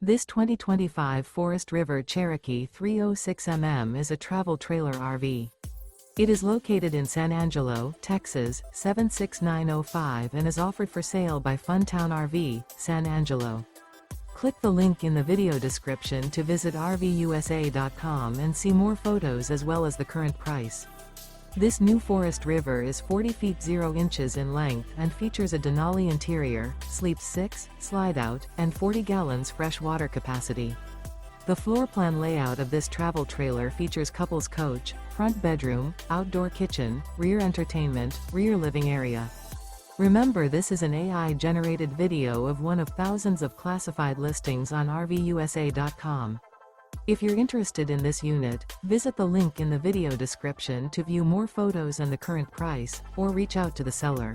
This 2025 Forest River Cherokee 306mm is a travel trailer RV. It is located in San Angelo, Texas, 76905 and is offered for sale by Funtown RV, San Angelo. Click the link in the video description to visit RVUSA.com and see more photos as well as the current price. This new Forest River is 40 feet 0 inches in length and features a DENALI interior, sleeps 6, slide-out, and 40 gallons fresh water capacity. The floor plan layout of this travel trailer features couples coach, front bedroom, outdoor kitchen, rear entertainment, rear living area. Remember, this is an AI-generated video of one of thousands of classified listings on RVUSA.com. If you're interested in this unit, visit the link in the video description to view more photos and the current price, or reach out to the seller.